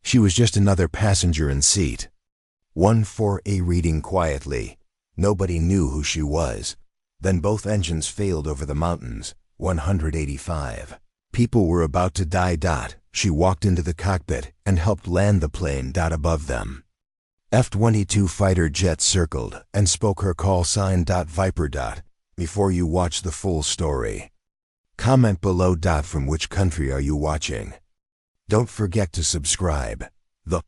She was just another passenger in seat 14A, reading quietly. Nobody knew who she was. Then both engines failed over the mountains. 185. People were about to die. She walked into the cockpit and helped land the plane above them. F-22 fighter jets circled and spoke her call sign Viper. Before you watch the full story, comment below. From which country are you watching? Don't forget to subscribe. The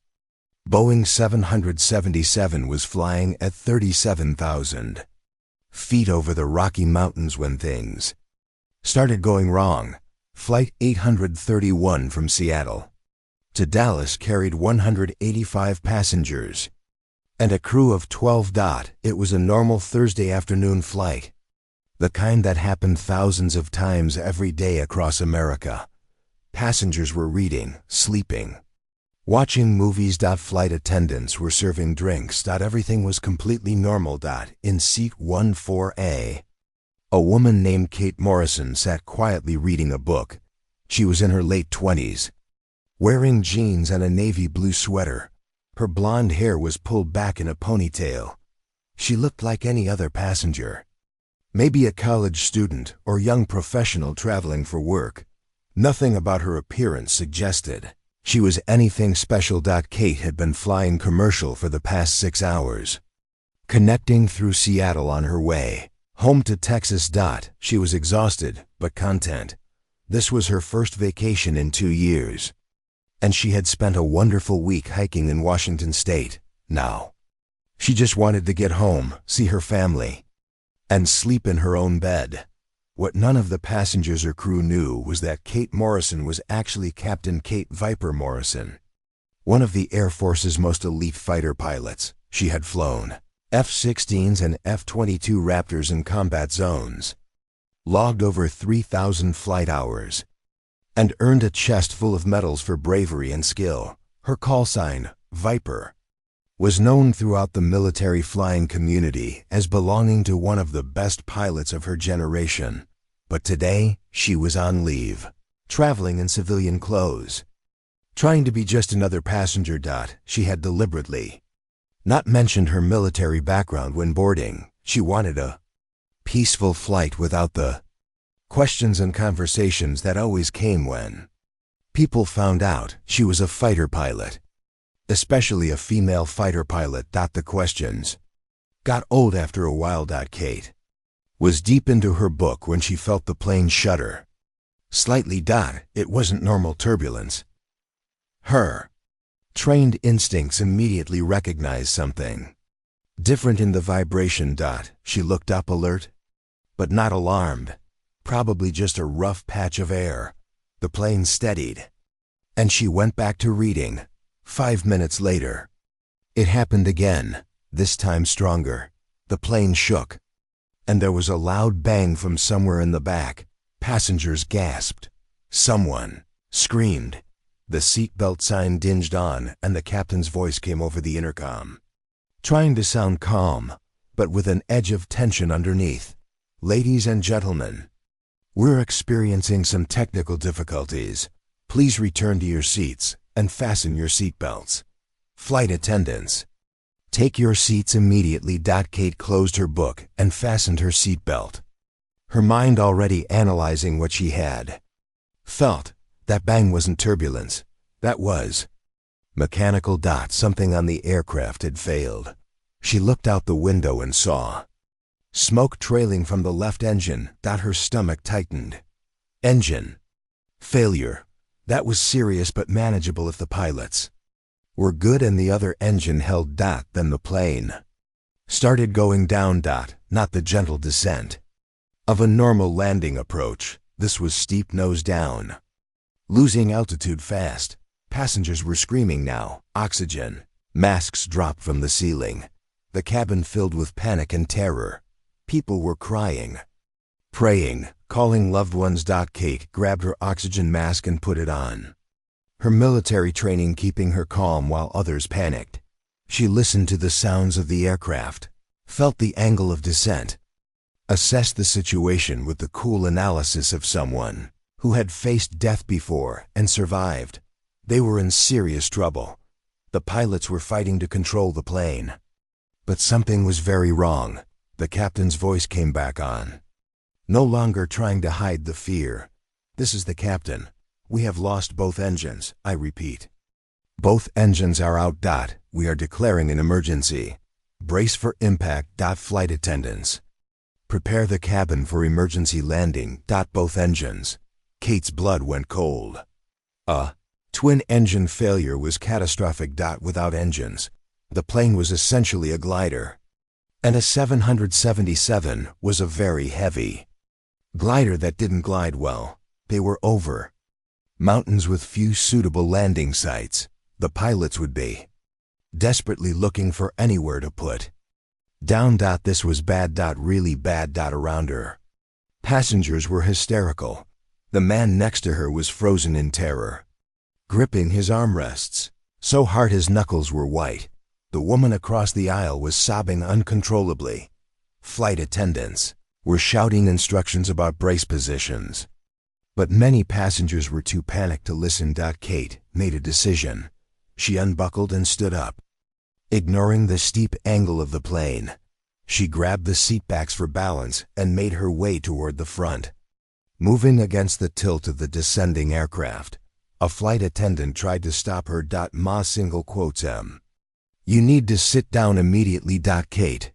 Boeing 777 was flying at 37,000 feet over the Rocky Mountains when things started going wrong. Flight 831 from Seattle to Dallas carried 185 passengers and a crew of 12. It was a normal Thursday afternoon flight, the kind that happened thousands of times every day across America. Passengers were reading, sleeping, watching movies. Flight attendants were serving drinks. Everything was completely normal. In seat 14A, a woman named Kate Morrison sat quietly reading a book. She was in her late 20s, wearing jeans and a navy blue sweater. Her blonde hair was pulled back in a ponytail. She looked like any other passenger, maybe a college student or young professional traveling for work. Nothing about her appearance suggested she was anything special. Kate had been flying commercial for the past 6 hours, connecting through Seattle on her way home to Texas. She was exhausted, but content. This was her first vacation in 2 years, and she had spent a wonderful week hiking in Washington State. Now, she just wanted to get home, see her family, and sleep in her own bed. What none of the passengers or crew knew was that Kate Morrison was actually Captain Kate Viper Morrison, one of the Air Force's most elite fighter pilots. She had flown F-16s and F-22 Raptors in combat zones, logged over 3,000 flight hours, and earned a chest full of medals for bravery and skill. Her call sign, Viper, was known throughout the military flying community as belonging to one of the best pilots of her generation. But today, she was on leave, traveling in civilian clothes, trying to be just another passenger. She had deliberately not mentioned her military background when boarding. She wanted a peaceful flight without the questions and conversations that always came when people found out she was a fighter pilot, especially a female fighter pilot. The questions got old after a while. Kate was deep into her book when she felt the plane shudder slightly. It wasn't normal turbulence. Her trained instincts immediately recognized something different in the vibration. She looked up, alert, but not alarmed. Probably just a rough patch of air. The plane steadied, and she went back to reading. 5 minutes later, it happened again, this time stronger. The plane shook, and there was a loud bang from somewhere in the back. Passengers gasped. Someone screamed. The seatbelt sign dinged on, and the captain's voice came over the intercom, trying to sound calm, but with an edge of tension underneath. Ladies and gentlemen, we're experiencing some technical difficulties. Please return to your seats and fasten your seatbelts. Flight attendants, take your seats immediately. Kate closed her book and fastened her seatbelt, her mind already analyzing what she had felt. That bang wasn't turbulence. That was mechanical. Something on the aircraft had failed. She looked out the window and saw smoke trailing from the left engine. Her stomach tightened. Engine failure. That was serious but manageable if the pilots were good and the other engine held. Then the plane started going down. Not the gentle descent of a normal landing approach. This was steep nose down, losing altitude fast. Passengers were screaming now. Oxygen masks dropped from the ceiling. The cabin filled with panic and terror. People were crying, praying, calling loved ones. Kate grabbed her oxygen mask and put it on, her military training keeping her calm while others panicked. She listened to the sounds of the aircraft, felt the angle of descent, assessed the situation with the cool analysis of someone who had faced death before and survived. They were in serious trouble. The pilots were fighting to control the plane. But something was very wrong. The captain's voice came back on. No longer trying to hide the fear. This is the captain. We have lost both engines, I repeat. Both engines are out. We are declaring an emergency. Brace for impact. Flight attendants. Prepare the cabin for emergency landing. Both engines. Kate's blood went cold. Twin engine failure was catastrophic. Without engines, the plane was essentially a glider. And a 777 was a very heavy glider that didn't glide well. They were over mountains with few suitable landing sites. The pilots would be desperately looking for anywhere to put down. This was bad. Really bad. Around her, passengers were hysterical. The man next to her was frozen in terror, gripping his armrests so hard his knuckles were white. The woman across the aisle was sobbing uncontrollably. Flight attendants were shouting instructions about brace positions. But many passengers were too panicked to listen. Kate made a decision. She unbuckled and stood up. Ignoring the steep angle of the plane, she grabbed the seatbacks for balance and made her way toward the front. Moving against the tilt of the descending aircraft, a flight attendant tried to stop her. Ma single quotes M. You need to sit down immediately. Kate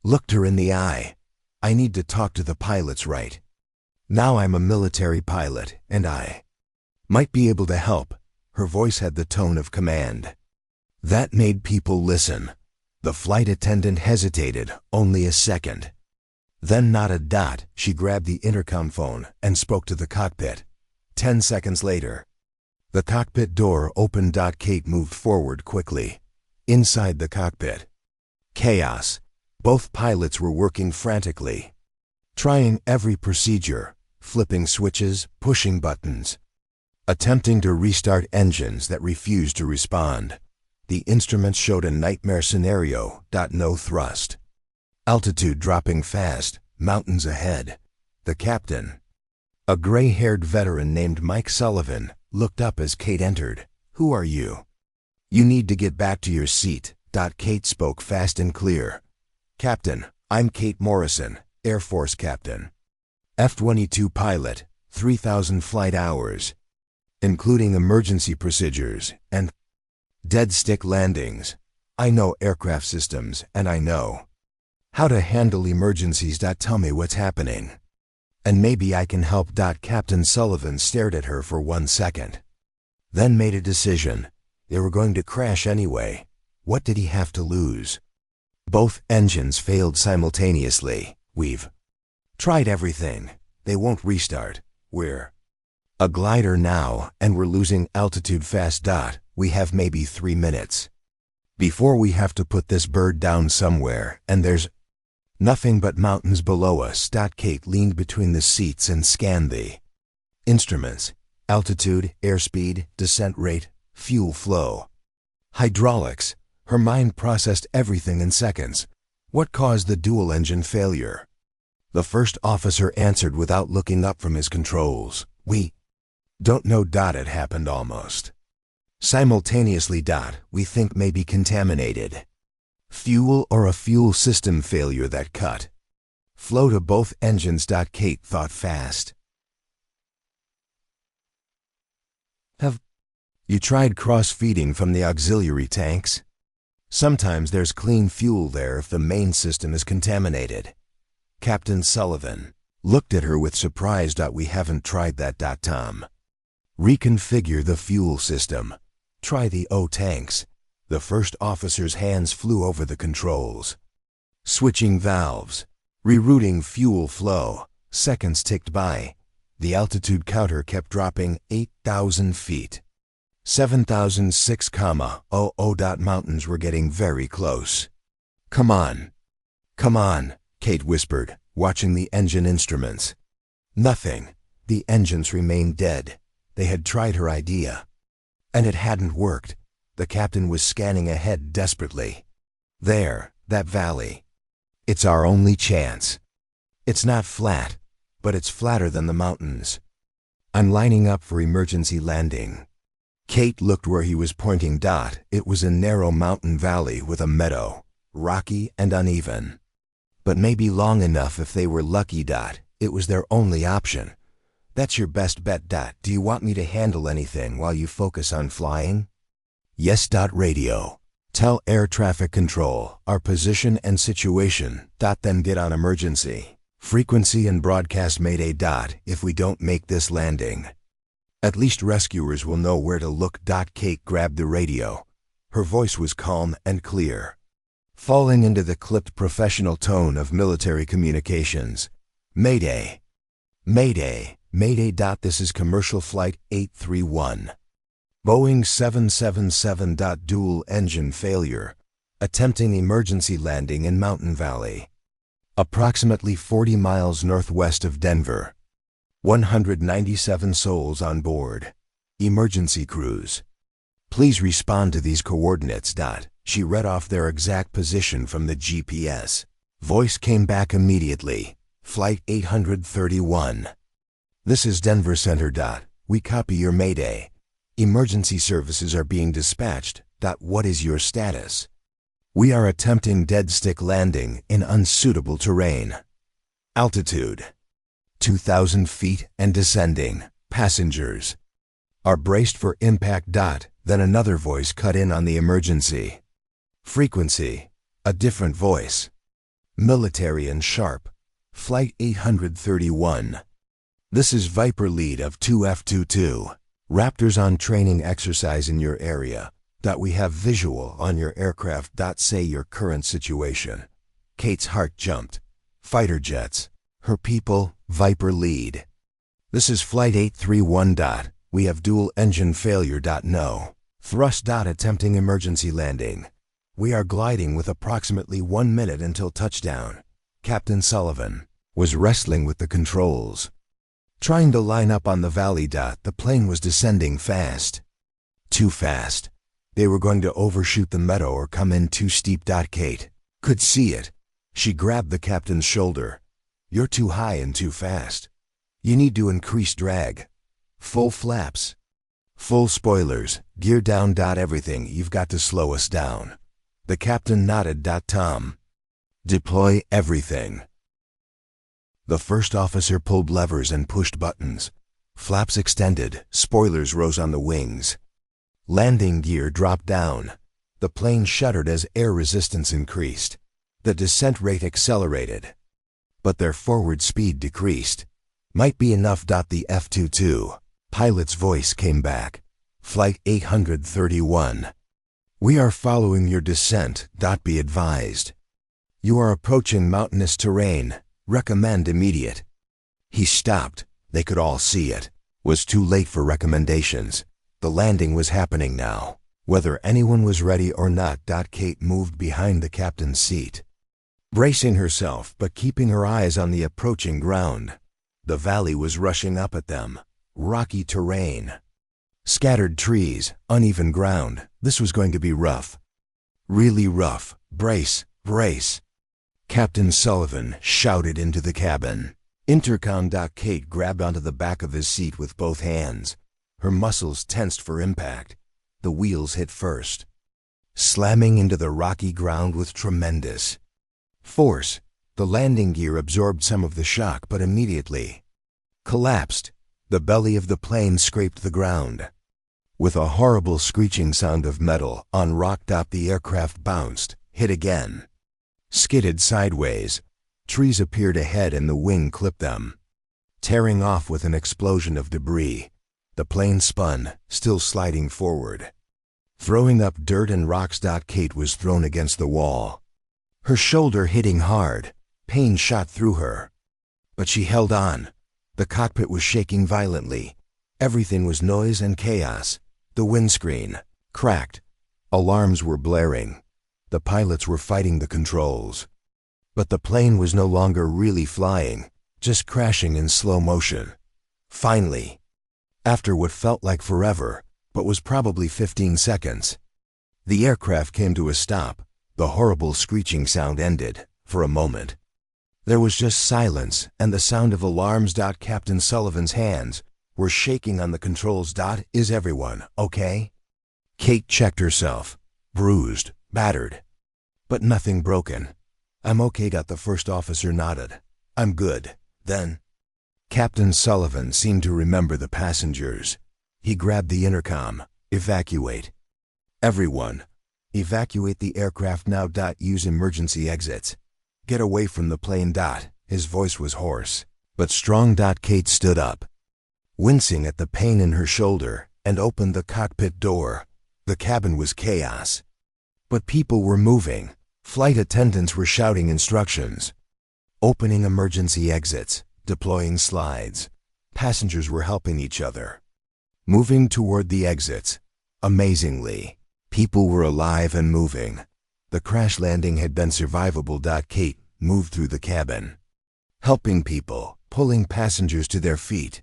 looked her in the eye. I need to talk to the pilots right now. I'm a military pilot, and I might be able to help. Her voice had the tone of command. That made people listen. The flight attendant hesitated only a second. Then not a dot. She grabbed the intercom phone and spoke to the cockpit. 10 seconds later, the cockpit door opened. Kate moved forward quickly. Inside the cockpit, chaos. Both pilots were working frantically, trying every procedure, flipping switches, pushing buttons, attempting to restart engines that refused to respond. The instruments showed a nightmare scenario. No thrust. Altitude dropping fast, mountains ahead. The captain, a gray-haired veteran named Mike Sullivan, looked up as Kate entered. Who are you? You need to get back to your seat. Kate spoke fast and clear. Captain, I'm Kate Morrison, Air Force captain. F-22 pilot, 3,000 flight hours, including emergency procedures and dead stick landings. I know aircraft systems, and I know how to handle emergencies. Tell me what's happening, and maybe I can help. Captain Sullivan stared at her for 1 second, then made a decision. They were going to crash anyway. What did he have to lose? Both engines failed simultaneously. We've tried everything. They won't restart. We're a glider now, and we're losing altitude fast. We have maybe 3 minutes before we have to put this bird down somewhere, and there's nothing but mountains below us. Kate leaned between the seats and scanned the instruments. Altitude, airspeed, descent rate, fuel flow, hydraulics. Her mind processed everything in seconds. What caused the dual engine failure? The first officer answered without looking up from his controls. We don't know. It happened almost simultaneously. We think maybe contaminated fuel or a fuel system failure that cut flow to both engines. Kate thought fast. Have you tried cross-feeding from the auxiliary tanks? Sometimes there's clean fuel there if the main system is contaminated. Captain Sullivan looked at her with surprise. We haven't tried that. Tom, reconfigure the fuel system. Try the O tanks. The first officer's hands flew over the controls. Switching valves, rerouting fuel flow. Seconds ticked by. The altitude counter kept dropping. 8,000 feet. 7,006,00. Mountains were getting very close. Come on. Come on, Kate whispered, watching the engine instruments. Nothing. The engines remained dead. They had tried her idea, and it hadn't worked. The captain was scanning ahead desperately. There, that valley. It's our only chance. It's not flat, but it's flatter than the mountains. I'm lining up for emergency landing. Kate looked where he was pointing. It was a narrow mountain valley with a meadow, rocky and uneven. But maybe long enough if they were lucky. It was their only option. That's your best bet. Do you want me to handle anything while you focus on flying? Yes. Radio. Tell air traffic control our position and situation. Then get on emergency frequency and broadcast Mayday. If we don't make this landing, at least rescuers will know where to look. Kate grabbed the radio. Her voice was calm and clear, falling into the clipped professional tone of military communications. Mayday. Mayday. Mayday. This is Commercial Flight 831. Boeing 777. Dual engine failure. Attempting emergency landing in Mountain Valley. Approximately 40 miles northwest of Denver. 197 souls on board. Emergency crews. Please respond to these coordinates. She read off their exact position from the GPS. Voice came back immediately. Flight 831. This is Denver Center. We copy your mayday. Emergency services are being dispatched. What is your status? We are attempting dead stick landing in unsuitable terrain. Altitude 2,000 feet and descending. Passengers are braced for impact. Then another voice cut in on the emergency. Frequency, a different voice. Military and sharp. Flight 831. This is Viper lead of 2 F-22. Raptors on training exercise in your area. We have visual on your aircraft. Say your current situation. Kate's heart jumped. Fighter jets. Her people, Viper lead. This is Flight 831. We have dual engine failure. No. Thrust. Attempting emergency landing. We are gliding with approximately 1 minute until touchdown. Captain Sullivan was wrestling with the controls, trying to line up on the valley. The plane was descending fast. Too fast. They were going to overshoot the meadow or come in too steep. Kate could see it. She grabbed the captain's shoulder. You're too high and too fast. You need to increase drag. Full flaps. Full spoilers. Gear down. Everything. You've got to slow us down. The captain nodded. Tom. Deploy everything. The first officer pulled levers and pushed buttons. Flaps extended. Spoilers rose on the wings. Landing gear dropped down. The plane shuddered as air resistance increased. The descent rate accelerated, but their forward speed decreased. Might be enough. The F-22 pilot's voice came back. Flight 831. We are following your descent. Be advised. You are approaching mountainous terrain. Recommend immediate. He stopped. They could all see it. Was too late for recommendations. The landing was happening now, whether anyone was ready or not. Kate moved behind the captain's seat, bracing herself but keeping her eyes on the approaching ground. The valley was rushing up at them. Rocky terrain. Scattered trees, uneven ground. This was going to be rough. Really rough. Brace, brace. Captain Sullivan shouted into the cabin. Intercom. Kate grabbed onto the back of his seat with both hands. Her muscles tensed for impact. The wheels hit first, slamming into the rocky ground with tremendous force. The landing gear absorbed some of the shock but immediately collapsed. The belly of the plane scraped the ground. With a horrible screeching sound of metal on rock. The aircraft bounced, hit again, skidded sideways. Trees appeared ahead and the wing clipped them, tearing off with an explosion of debris. The plane spun, still sliding forward, throwing up dirt and rocks. Kate was thrown against the wall, her shoulder hitting hard. Pain shot through her, but she held on. The cockpit was shaking violently. Everything was noise and chaos. The windscreen cracked. Alarms were blaring. The pilots were fighting the controls. But the plane was no longer really flying, just crashing in slow motion. Finally, after what felt like forever, but was probably 15 seconds, the aircraft came to a stop. The horrible screeching sound ended. For a moment, there was just silence and the sound of alarms. Captain Sullivan's hands We're shaking on the controls. Is everyone okay? Kate checked herself. Bruised, battered, but nothing broken. I'm okay. The first officer nodded. I'm good. Then Captain Sullivan seemed to remember the passengers. He grabbed the intercom. Evacuate. Everyone, evacuate the aircraft now. Use emergency exits. Get away from the plane. His voice was hoarse, but strong. Kate stood up, wincing at the pain in her shoulder, and opened the cockpit door. The cabin was chaos, but people were moving. Flight attendants were shouting instructions. Opening emergency exits, deploying slides. Passengers were helping each other, moving toward the exits. Amazingly, people were alive and moving. The crash landing had been survivable. Kate moved through the cabin, helping people, pulling passengers to their feet,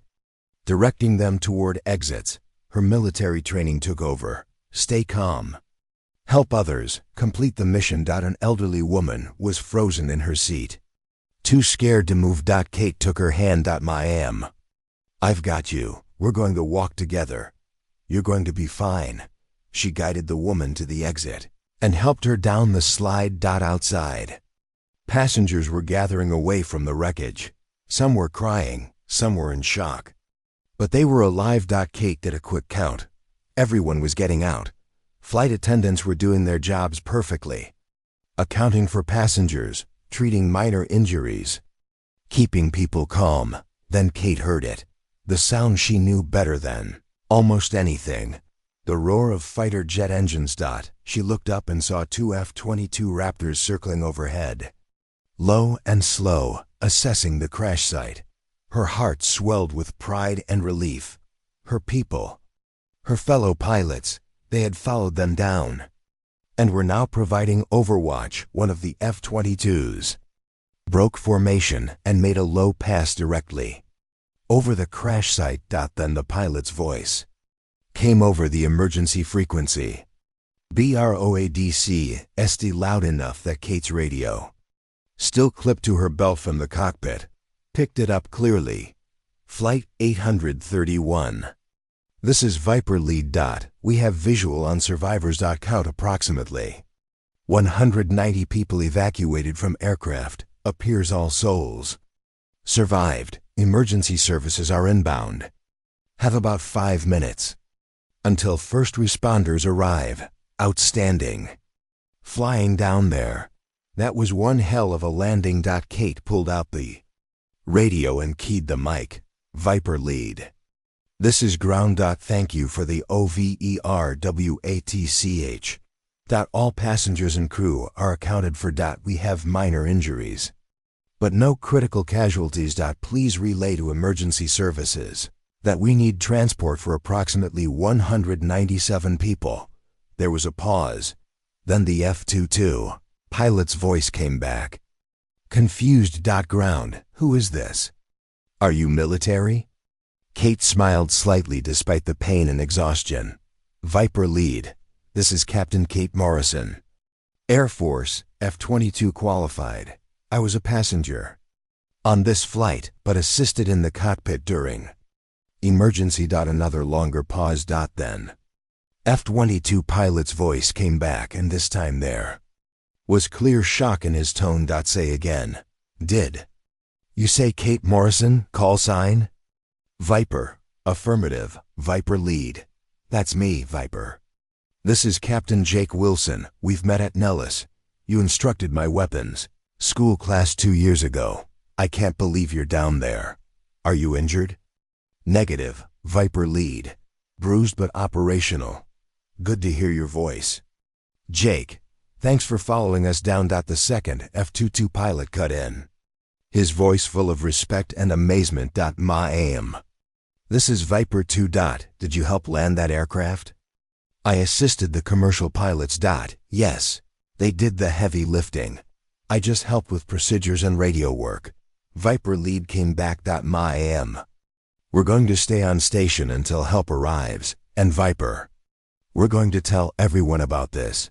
directing them toward exits. Her military training took over. Stay calm. Help others, complete the mission. An elderly woman was frozen in her seat, too scared to move. Kate took her hand. I've got you. We're going to walk together. You're going to be fine. She guided the woman to the exit and helped her down the slide. Outside, passengers were gathering away from the wreckage. Some were crying, some were in shock, but they were alive. Kate did a quick count. Everyone was getting out. Flight attendants were doing their jobs perfectly, accounting for passengers, treating minor injuries, keeping people calm. Then Kate heard it, the sound she knew better than almost anything, the roar of fighter jet engines. She looked up and saw two F-22 Raptors circling overhead, low and slow, assessing the crash site. Her heart swelled with pride and relief. Her people, her fellow pilots, they had followed them down and were now providing overwatch. One of the F-22s broke formation and made a low pass directly over the crash site. Then the pilot's voice came over the emergency frequency. BROADC-ST, loud enough that Kate's radio, still clipped to her belt from the cockpit, picked it up clearly. Flight 831. This is Viper lead. We have visual on survivors. Count approximately 190 people evacuated from aircraft. Appears all souls survived. Emergency services are inbound. Have about 5 minutes until first responders arrive. Outstanding. Flying down there. That was one hell of a landing. Kate pulled out the radio and keyed the mic. Viper lead. This is ground. Thank you for the OVERWATCH. All passengers and crew are accounted for. We have minor injuries, but no critical casualties. Please relay to emergency services that we need transport for approximately 197 people. There was a pause. Then the F-22 pilot's voice came back. Confused. Ground, who is this? Are you military? Kate smiled slightly despite the pain and exhaustion. Viper lead. This is Captain Kate Morrison. Air Force, F-22 qualified. I was a passenger on this flight, but assisted in the cockpit during emergency. Another longer pause. Then F-22 pilot's voice came back, and this time there was clear shock in his tone. Say again. Did you say Kate Morrison, call sign? Viper. Affirmative. Viper lead. That's me, Viper. This is Captain Jake Wilson. We've met at Nellis. You instructed my weapons school class 2 years ago. I can't believe you're down there. Are you injured? Negative. Viper lead. Bruised but operational. Good to hear your voice. Jake, thanks for following us down. The second F-22 pilot cut in, his voice full of respect and amazement. My aim. This is Viper 2. Did you help land that aircraft? I assisted the commercial pilots. Yes, they did the heavy lifting. I just helped with procedures and radio work. Viper lead came back. My aim. We're going to stay on station until help arrives. And Viper, we're going to tell everyone about this.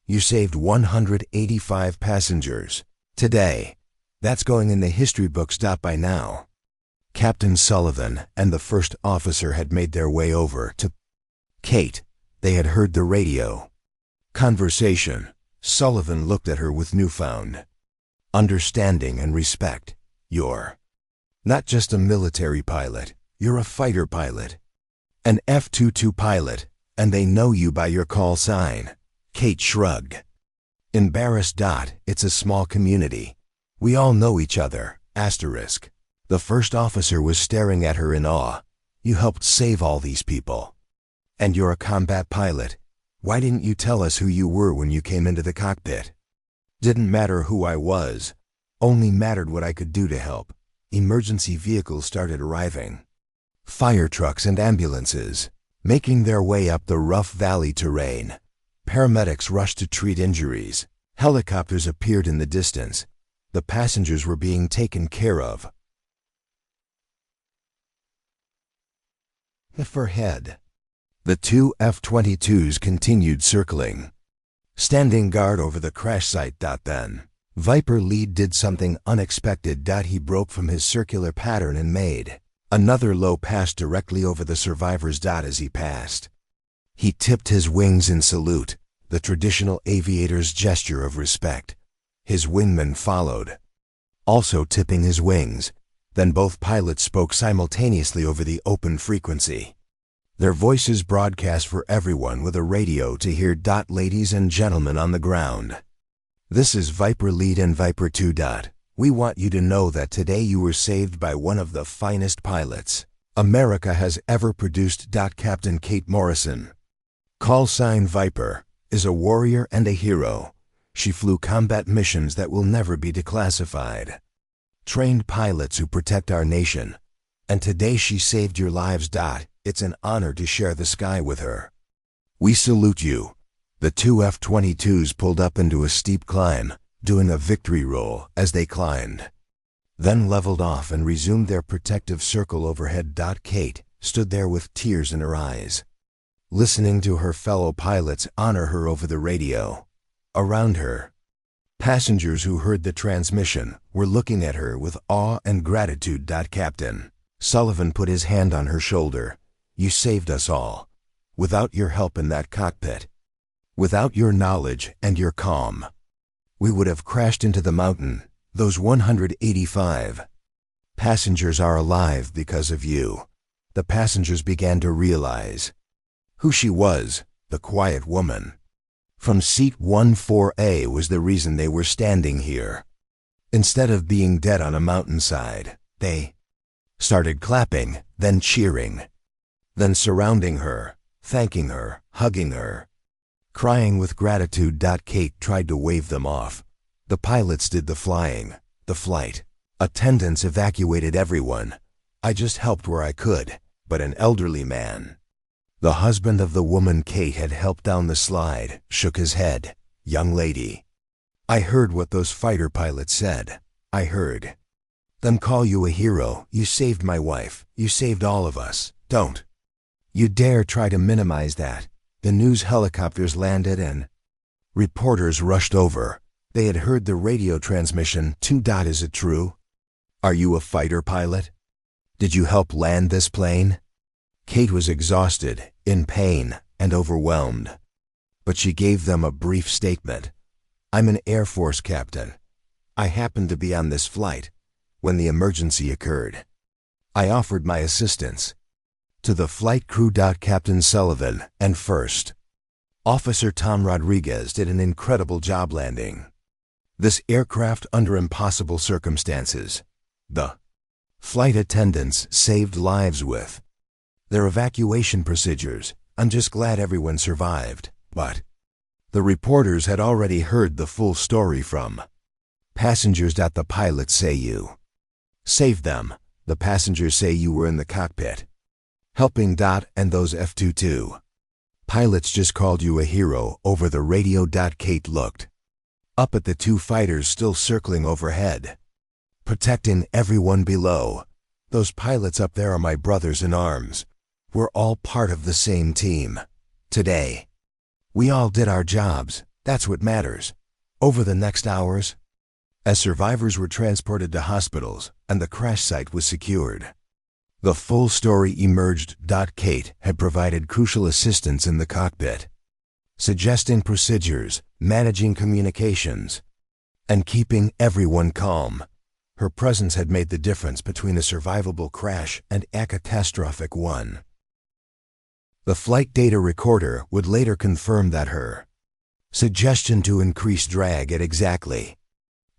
You saved 185 passengers today. That's going in the history books. By now, Captain Sullivan and the first officer had made their way over to Kate. They had heard the radio conversation. Sullivan looked at her with newfound understanding and respect. You're not just a military pilot, you're a fighter pilot. An F-22 pilot, and they know you by your call sign. Kate shrugged. Embarrassed. It's a small community. We all know each other. Asterisk. The first officer was staring at her in awe. You helped save all these people. And you're a combat pilot. Why didn't you tell us who you were when you came into the cockpit? Didn't matter who I was. Only mattered what I could do to help. Emergency vehicles started arriving. Fire trucks and ambulances, making their way up the rough valley terrain. Paramedics rushed to treat injuries. Helicopters appeared in the distance. The passengers were being taken care of. Overhead, the two F-22s continued circling, standing guard over the crash site. Then, Viper lead did something unexpected. He broke from his circular pattern and made another low pass directly over the survivors. As he passed, he tipped his wings in salute, the traditional aviator's gesture of respect. His wingman followed, also tipping his wings. Then both pilots spoke simultaneously over the open frequency. Their voices broadcast for everyone with a radio to hear. Ladies and gentlemen on the ground, this is Viper Lead and Viper 2. We want you to know that today you were saved by one of the finest pilots America has ever produced. Captain Kate Morrison, call sign Viper, is a warrior and a hero. She flew combat missions that will never be declassified. Trained pilots who protect our nation. And today she saved your lives. It's an honor to share the sky with her. We salute you. The two F-22s pulled up into a steep climb, doing a victory roll as they climbed. Then leveled off and resumed their protective circle overhead. Kate stood there with tears in her eyes, listening to her fellow pilots honor her over the radio. Around her, passengers who heard the transmission were looking at her with awe and gratitude. Captain Sullivan put his hand on her shoulder. You saved us all. Without your help in that cockpit, without your knowledge and your calm, we would have crashed into the mountain. Those 185 passengers are alive because of you. The passengers began to realize who she was, the quiet woman from seat 14A was the reason they were standing here. Instead of being dead on a mountainside, they started clapping, then cheering, then surrounding her, thanking her, hugging her, crying with gratitude. Kate tried to wave them off. The pilots did the flying, the flight attendants evacuated everyone. I just helped where I could, but an elderly man, the husband of the woman Kate had helped down the slide, shook his head. Young lady, I heard what those fighter pilots said. I heard them call you a hero. You saved my wife. You saved all of us. Don't you dare try to minimize that. The news helicopters landed and reporters rushed over. They had heard the radio transmission. Is it true? Are you a fighter pilot? Did you help land this plane? Kate was exhausted, in pain, and overwhelmed. But she gave them a brief statement. I'm an Air Force captain. I happened to be on this flight when the emergency occurred. I offered my assistance to the flight crew. Captain Sullivan and First Officer Tom Rodriguez did an incredible job landing this aircraft under impossible circumstances. The flight attendants saved lives with their evacuation procedures. I'm just glad everyone survived. But the reporters had already heard the full story from passengers. The pilots say you saved them. The passengers say you were in the cockpit helping. And those F-22 pilots just called you a hero over the radio. Kate looked up at the two fighters still circling overhead, protecting everyone below. Those pilots up there are my brothers in arms. We're all part of the same team. Today, we all did our jobs. That's what matters. Over the next hours, as survivors were transported to hospitals and the crash site was secured, The full story emerged. Kate had provided crucial assistance in the cockpit, suggesting procedures, managing communications, and keeping everyone calm. Her presence had made the difference between a survivable crash and a catastrophic one. The flight data recorder would later confirm that her suggestion to increase drag at exactly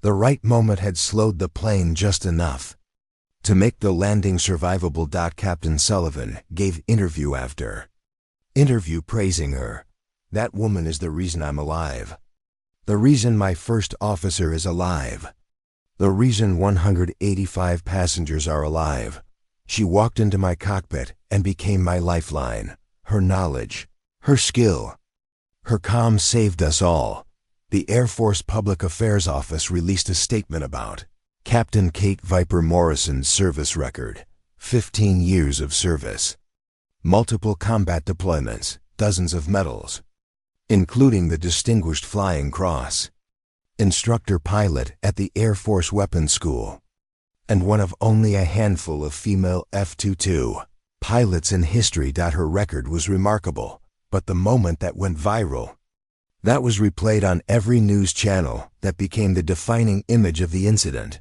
the right moment had slowed the plane just enough to make the landing survivable. Captain Sullivan gave interview after interview praising her. "That woman is the reason I'm alive. The reason my first officer is alive. The reason 185 passengers are alive. She walked into my cockpit and became my lifeline. Her knowledge, her skill, her calm saved us all." The Air Force Public Affairs Office released a statement about Captain Kate Viper Morrison's service record: 15 years of service, multiple combat deployments, dozens of medals, including the Distinguished Flying Cross, instructor pilot at the Air Force Weapons School, and one of only a handful of female F-22 pilots in history. Her record was remarkable, but the moment that went viral, that was replayed on every news channel, that became the defining image of the incident,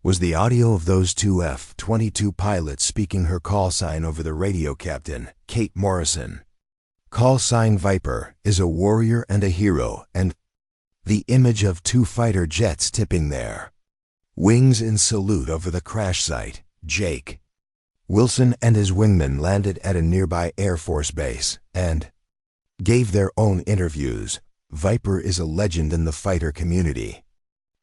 was the audio of those two F-22 pilots speaking her call sign over the radio. Captain Kate Morrison, call sign Viper, is a warrior and a hero, and the image of two fighter jets tipping their wings in salute over the crash site. Jake Wilson and his wingman landed at a nearby Air Force base and gave their own interviews. Viper is a legend in the fighter community,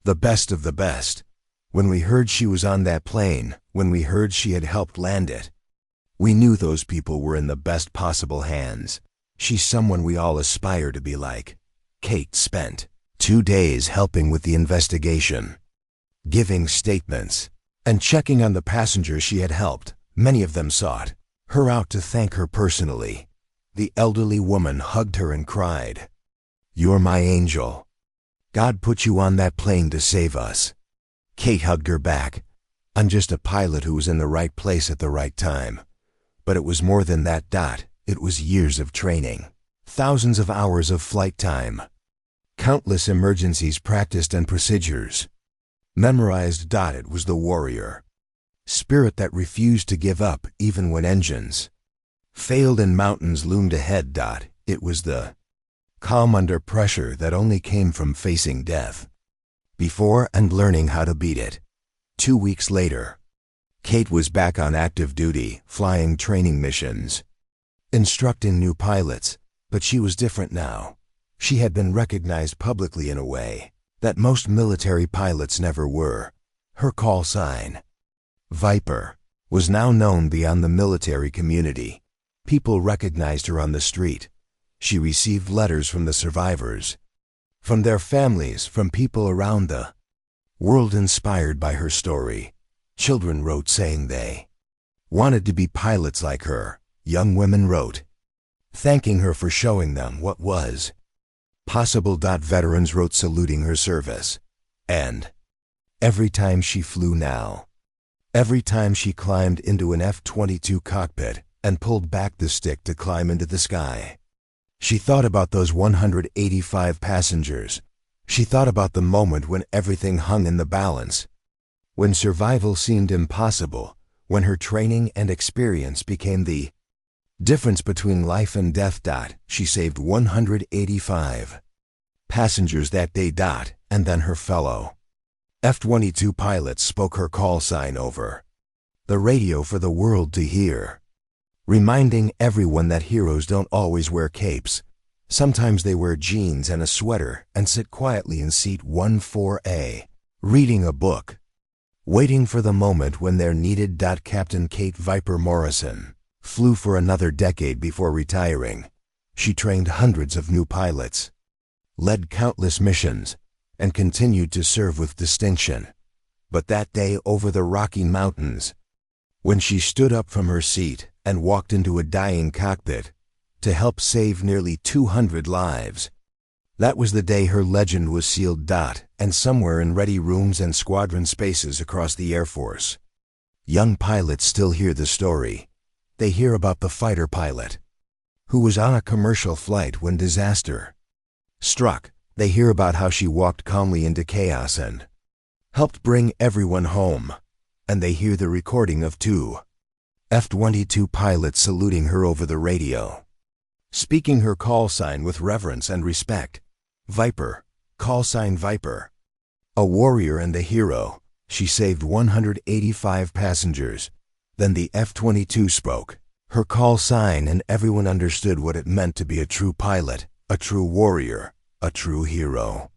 the best of the best. When we heard she was on that plane, when we heard she had helped land it, we knew those people were in the best possible hands. She's someone we all aspire to be like. Kate spent 2 days helping with the investigation, giving statements, and checking on the passengers she had helped. Many of them sought her out to thank her personally. The elderly woman hugged her and cried, "You're my angel. God put you on that plane to save us." Kate hugged her back. "I'm just a pilot who was in the right place at the right time." But it was more than that. It was years of training, thousands of hours of flight time, countless emergencies practiced and procedures memorized. It was the warrior spirit that refused to give up even when engines failed and mountains loomed ahead. It was the calm under pressure that only came from facing death before and learning how to beat it. 2 weeks later, Kate was back on active duty, flying training missions, instructing new pilots, but she was different now. She had been recognized publicly in a way that most military pilots never were. Her call sign, Viper, was now known beyond the military community. People recognized her on the street. She received letters from the survivors, from their families, from people around the world inspired by her story. Children wrote saying they wanted to be pilots like her. Young women wrote, thanking her for showing them what was possible. Veterans wrote saluting her service. And every time she flew now, every time she climbed into an F-22 cockpit and pulled back the stick to climb into the sky, she thought about those 185 passengers. She thought about the moment when everything hung in the balance, when survival seemed impossible, when her training and experience became the difference between life and death. She saved 185 passengers that day. And then her fellow F-22 pilots spoke her call sign over the radio for the world to hear, reminding everyone that heroes don't always wear capes. Sometimes they wear jeans and a sweater and sit quietly in seat 14A, reading a book, waiting for the moment when they're needed. Captain Kate Viper Morrison flew for another decade before retiring. She trained hundreds of new pilots, led countless missions, and continued to serve with distinction. But that day over the Rocky Mountains, when she stood up from her seat and walked into a dying cockpit to help save nearly 200 lives, that was the day her legend was sealed. And somewhere in ready rooms and squadron spaces across the Air Force, Young pilots still hear the story. They hear about the fighter pilot who was on a commercial flight when disaster struck. They hear about how she walked calmly into chaos and helped bring everyone home. And they hear the recording of two F-22 pilots saluting her over the radio, speaking her call sign with reverence and respect. Viper, call sign Viper. A warrior and a hero, she saved 185 passengers. Then the F-22 spoke her call sign and everyone understood what it meant to be a true pilot, a true warrior, a true hero.